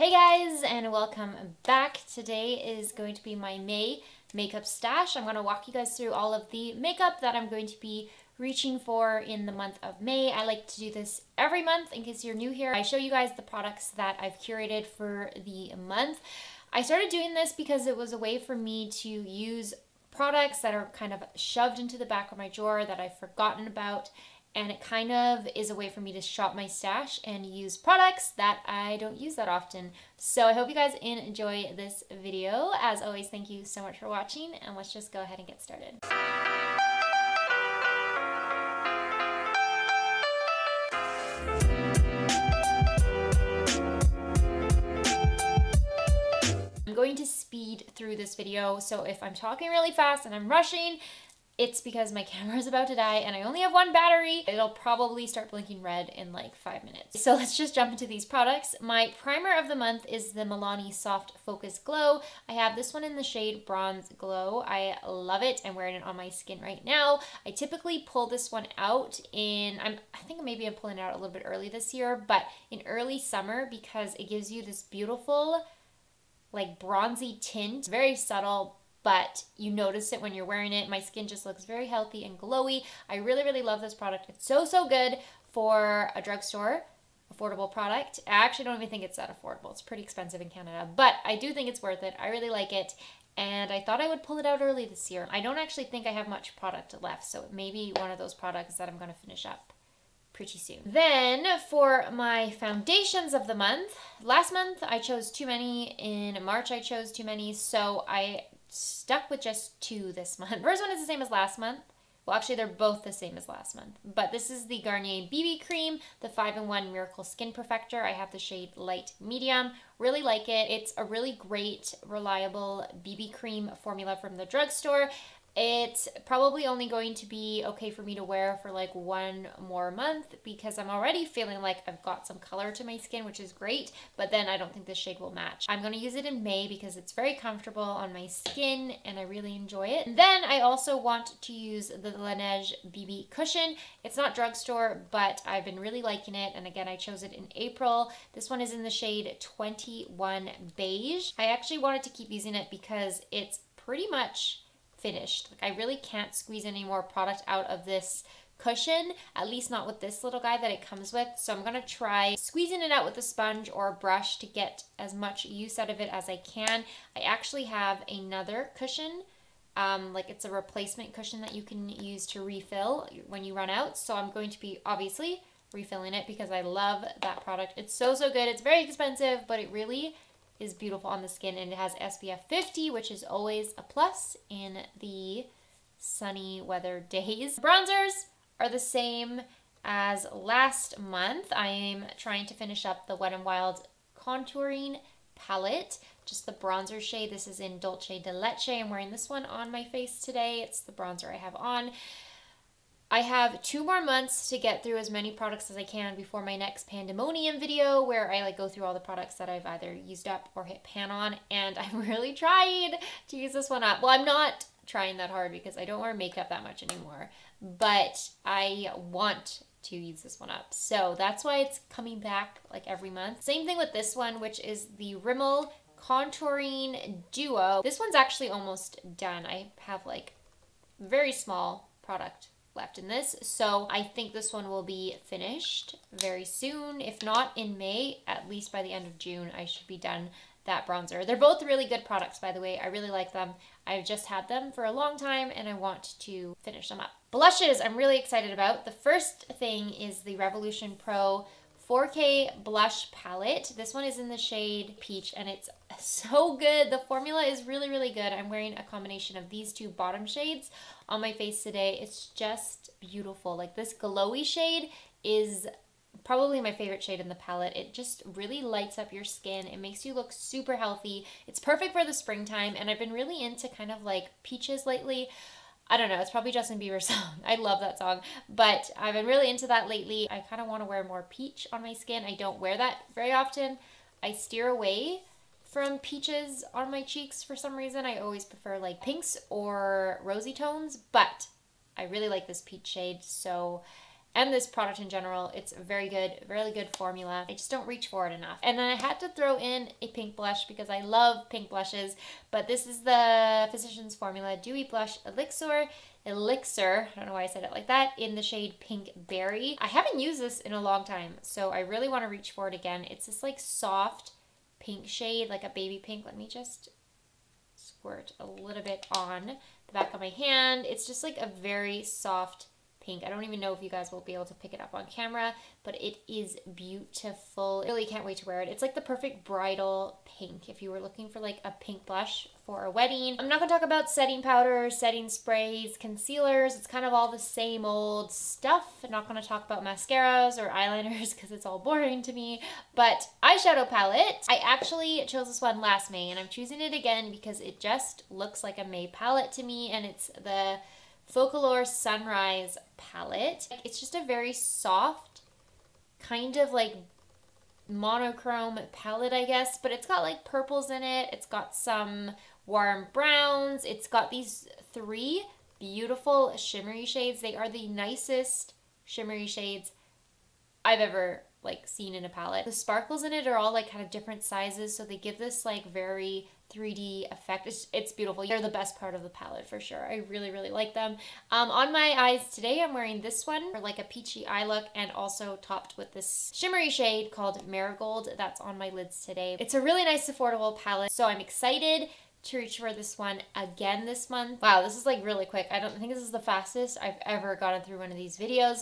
Hey guys, and welcome back. Today is going to be my May makeup stash. I'm going to walk you guys through all of the makeup that I'm going to be reaching for in the month of May. I like to do this every month in case you're new here. I show you guys the products that I've curated for the month. I started doing this because it was a way for me to use products that are kind of shoved into the back of my drawer that I've forgotten about. And it kind of is a way for me to shop my stash and use products that I don't use that often. So I hope you guys enjoy this video. As always, thank you so much for watching, and let's just go ahead and get started. I'm going to speed through this video, so if I'm talking really fast and I'm rushing, it's because my camera is about to die and I only have one battery. It'll probably start blinking red in like 5 minutes. So let's just jump into these products. My primer of the month is the Milani Soft Focus Glow. I have this one in the shade Bronze Glow. I love it. I'm wearing it on my skin right now. I typically pull this one out in, I think maybe I'm pulling it out a little bit early this year, but in early summer because it gives you this beautiful like bronzy tint. Very subtle, but you notice it when you're wearing it. My skin just looks very healthy and glowy. I really, really love this product. It's so, so good for a drugstore, affordable product. I actually don't even think it's that affordable. It's pretty expensive in Canada, but I do think it's worth it. I really like it, and I thought I would pull it out early this year. I don't actually think I have much product left, so it may be one of those products that I'm gonna finish up pretty soon. Then for my foundations of the month, last month I chose too many. In March I chose too many, so I stuck with just 2 this month. First one is the same as last month. Well, actually, they're both the same as last month. But this is the Garnier BB Cream, the 5-in-1 Miracle Skin Perfector. I have the shade Light Medium. Really like it. It's a really great, reliable BB cream formula from the drugstore. It's probably only going to be okay for me to wear for like 1 more month because I'm already feeling like I've got some color to my skin, which is great, but then I don't think this shade will match. I'm going to use it in May because it's very comfortable on my skin and I really enjoy it. And then I also want to use the Laneige BB Cushion. It's not drugstore, but I've been really liking it, and again, I chose it in April. This one is in the shade 21 Beige. I actually wanted to keep using it because it's pretty much finished. Like, I really can't squeeze any more product out of this cushion, at least not with this little guy that it comes with. So I'm gonna try squeezing it out with a sponge or a brush to get as much use out of it as I can. I actually have another cushion, like it's a replacement cushion that you can use to refill when you run out. So I'm going to be obviously refilling it because I love that product. It's so, so good. It's very expensive, but it really is beautiful on the skin, and it has SPF 50, which is always a plus in the sunny weather days. Bronzers are the same as last month. I'm trying to finish up the Wet n Wild contouring palette, just the bronzer shade. This is in Dolce de Leche. I'm wearing this one on my face today. It's the bronzer I have on. I have 2 more months to get through as many products as I can before my next Pandemonium video where I like go through all the products that I've either used up or hit pan on, and I'm really trying to use this one up. Well, I'm not trying that hard because I don't wear makeup that much anymore, but I want to use this one up. So that's why it's coming back like every month. Same thing with this one, which is the Rimmel Contouring Duo. This one's actually almost done. I have like very small product left in this, so I think this one will be finished very soon. If not in May, at least by the end of June, I should be done that bronzer. They're both really good products, by the way. I really like them. I've just had them for a long time and I want to finish them up. Blushes I'm really excited about. The first thing is the Revolution Pro 4K blush palette. This one is in the shade Peach and it's so good. The formula is really, really good. I'm wearing a combination of these 2 bottom shades on my face today. It's just beautiful. Like, this glowy shade is probably my favorite shade in the palette. It just really lights up your skin. It makes you look super healthy. It's perfect for the springtime, and I've been really into kind of like peaches lately. I don't know, it's probably Justin Bieber's song. I love that song, but I've been really into that lately. I kind of want to wear more peach on my skin. I don't wear that very often. I steer away from peaches on my cheeks for some reason. I always prefer like pinks or rosy tones, but I really like this peach shade, so and this product in general. It's a very good, really good formula. I just don't reach for it enough. And then I had to throw in a pink blush because I love pink blushes, but this is the Physicians Formula Dewy Blush Elixir, I don't know why I said it like that, in the shade Pink Berry. I haven't used this in a long time, so I really want to reach for it again. It's this like soft pink shade, like a baby pink. Let me just squirt a little bit on the back of my hand. It's just like a very soft pink. I don't even know if you guys will be able to pick it up on camera, but it is beautiful. I really can't wait to wear it. It's like the perfect bridal pink if you were looking for like a pink blush for a wedding. I'm not gonna talk about setting powders, setting sprays, concealers. It's kind of all the same old stuff. I'm not gonna talk about mascaras or eyeliners because it's all boring to me. But eyeshadow palette, I actually chose this one last May and I'm choosing it again because it just looks like a May palette to me, and it's the Focallure Sunrise palette. It's just a very soft, kind of like monochrome palette, I guess, but it's got like purples in it. It's got some warm browns. It's got these 3 beautiful shimmery shades. They are the nicest shimmery shades I've ever like seen in a palette. The sparkles in it are all like kind of different sizes, so they give this like very 3D effect. It's beautiful. They're the best part of the palette for sure. I really, really like them. On my eyes today, I'm wearing this one for like a peachy eye look, and also topped with this shimmery shade called Marigold that's on my lids today. It's a really nice, affordable palette, so I'm excited to reach for this one again this month. Wow, this is like really quick. I don't think this is the fastest I've ever gotten through one of these videos.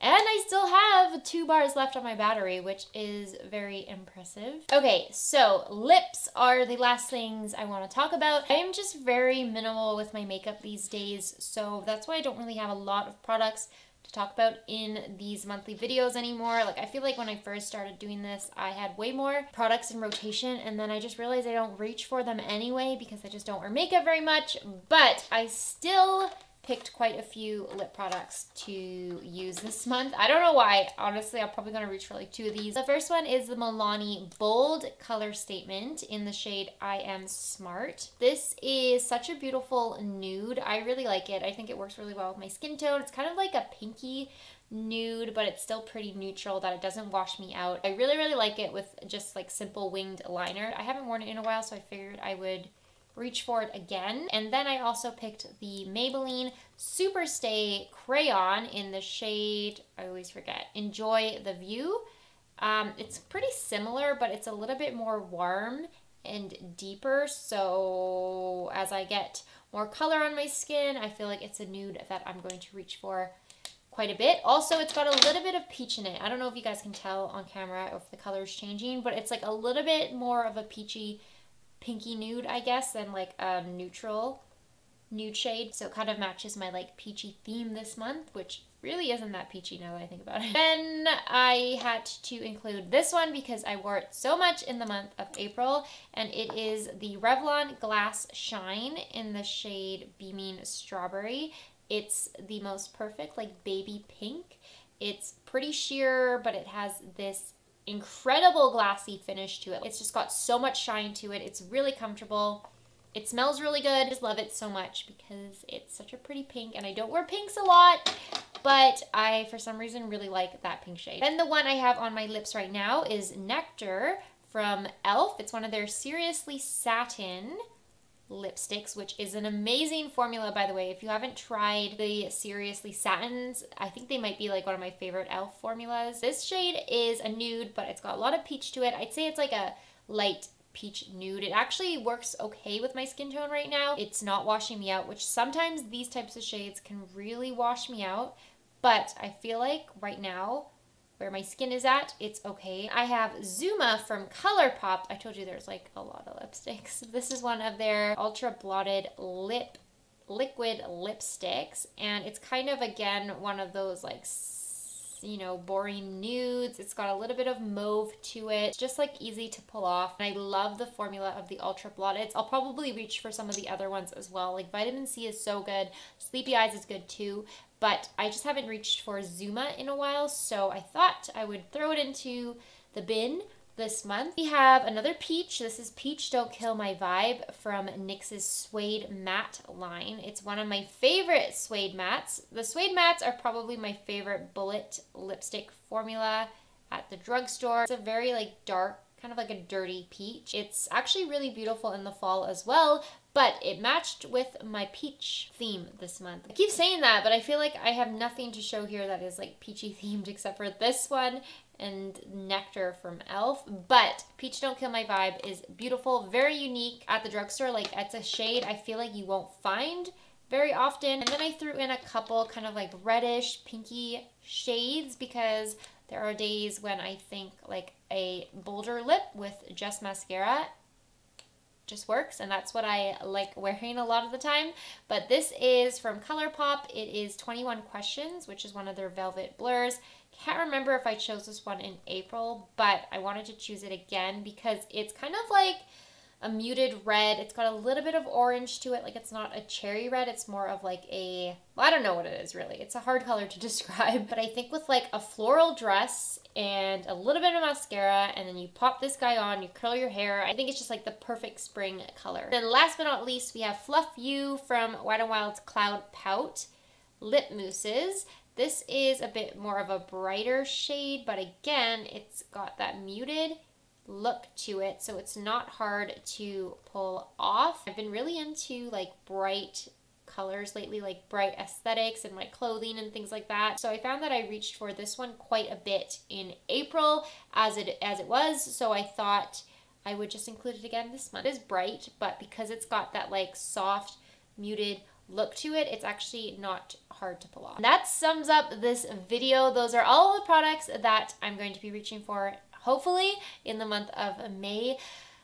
And I still have 2 bars left on my battery, which is very impressive. Okay, so lips are the last things I want to talk about. I am just very minimal with my makeup these days, so that's why I don't really have a lot of products to talk about in these monthly videos anymore. Like, I feel like when I first started doing this, I had way more products in rotation, and then I just realized I don't reach for them anyway because I just don't wear makeup very much. But I still picked quite a few lip products to use this month. I don't know why. Honestly, I'm probably going to reach for like 2 of these. The first one is the Milani Bold Color Statement in the shade I Am Smart. This is such a beautiful nude. I really like it. I think it works really well with my skin tone. It's kind of like a pinky nude, but it's still pretty neutral, that it doesn't wash me out. I really, really like it with just like simple winged liner. I haven't worn it in a while, so I figured I would reach for it again. And then I also picked the Maybelline Superstay Crayon in the shade, I always forget, Enjoy the View. It's pretty similar, but it's a little bit more warm and deeper. So as I get more color on my skin, I feel like it's a nude that I'm going to reach for quite a bit. Also, it's got a little bit of peach in it. I don't know if you guys can tell on camera if the color is changing, but it's like a little bit more of a peachy pinky nude, I guess, than like a neutral nude shade. So it kind of matches my like peachy theme this month, which really isn't that peachy now that I think about it. Then I had to include this one because I wore it so much in the month of April, and it is the Revlon Glass Shine in the shade Beaming Strawberry. It's the most perfect like baby pink. It's pretty sheer, but it has this incredible glassy finish to it. It's just got so much shine to it. It's really comfortable. It smells really good. I just love it so much because it's such a pretty pink, and I don't wear pinks a lot, but I, for some reason, really like that pink shade. Then the one I have on my lips right now is Nectar from e.l.f. It's one of their Seriously Satin lipsticks, which is an amazing formula, by the way. If you haven't tried the Seriously Satins, I think they might be like one of my favorite e.l.f. formulas. This shade is a nude, but it's got a lot of peach to it. I'd say it's like a light peach nude. It actually works okay with my skin tone right now. It's not washing me out, which sometimes these types of shades can really wash me out, but I feel like right now, where my skin is at, it's okay. I have Zuma from ColourPop. I told you there's like a lot of lipsticks. This is one of their ultra blotted liquid lipsticks, and it's kind of, again, one of those like, you know, boring nudes. It's got a little bit of mauve to it. It's just like easy to pull off. And I love the formula of the ultra blotted. I'll probably reach for some of the other ones as well. Like Vitamin C is so good. Sleepy Eyes is good too. But I just haven't reached for Zuma in a while, so I thought I would throw it into the bin, this month. We have another peach. This is Peach Don't Kill My Vibe from NYX's Suede Matte line. It's one of my favorite suede mattes. The suede mattes are probably my favorite bullet lipstick formula at the drugstore. It's a very like dark, kind of like a dirty peach. It's actually really beautiful in the fall as well, but it matched with my peach theme this month. I keep saying that, but I feel like I have nothing to show here that is like peachy themed except for this one and Nectar from e.l.f. But Peach Don't Kill My Vibe is beautiful, very unique at the drugstore. Like, it's a shade I feel like you won't find very often. And then I threw in a couple kind of like reddish, pinky shades because there are days when I think like a bolder lip with just mascara just works, and that's what I like wearing a lot of the time. But this is from ColourPop. It is 21 Questions, which is one of their Velvet Blurs. Can't remember if I chose this one in April, but I wanted to choose it again because it's kind of like a muted red. It's got a little bit of orange to it. Like, it's not a cherry red. It's more of like a, well, I don't know what it is really. It's a hard color to describe. But I think with like a floral dress and a little bit of mascara, and then you pop this guy on, you curl your hair, I think it's just like the perfect spring color. And last but not least, we have Fluff You from Wet n Wild's Cloud Pout Lip Mousses. This is a bit more of a brighter shade, but again, it's got that muted look to it, so it's not hard to pull off. I've been really into like bright colors lately, like bright aesthetics and my clothing and things like that. So I found that I reached for this one quite a bit in April as it was, so I thought I would just include it again this month. It is bright, but because it's got that like soft, muted look to it, it's actually not hard to pull off. And that sums up this video. Those are all the products that I'm going to be reaching for hopefully in the month of May.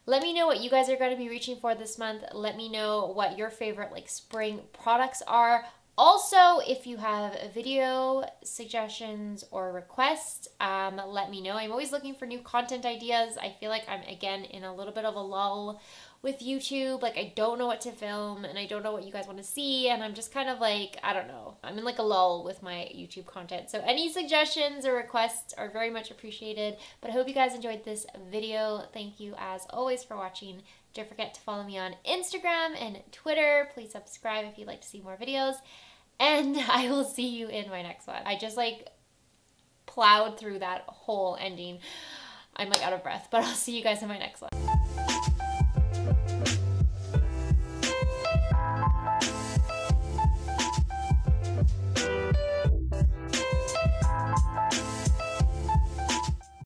Let me know what you guys are going to be reaching for this month. Let me know what your favorite like spring products are. Also, if you have video suggestions or requests, let me know. I'm always looking for new content ideas. I feel like I'm again in a little bit of a lull with YouTube. Like, I don't know what to film and I don't know what you guys want to see, and I'm just kind of like, I don't know. I'm in like a lull with my YouTube content. So any suggestions or requests are very much appreciated. But I hope you guys enjoyed this video. Thank you as always for watching. Don't forget to follow me on Instagram and Twitter. Please subscribe if you'd like to see more videos. And I will see you in my next one. I just like plowed through that whole ending. I'm like out of breath, but I'll see you guys in my next one.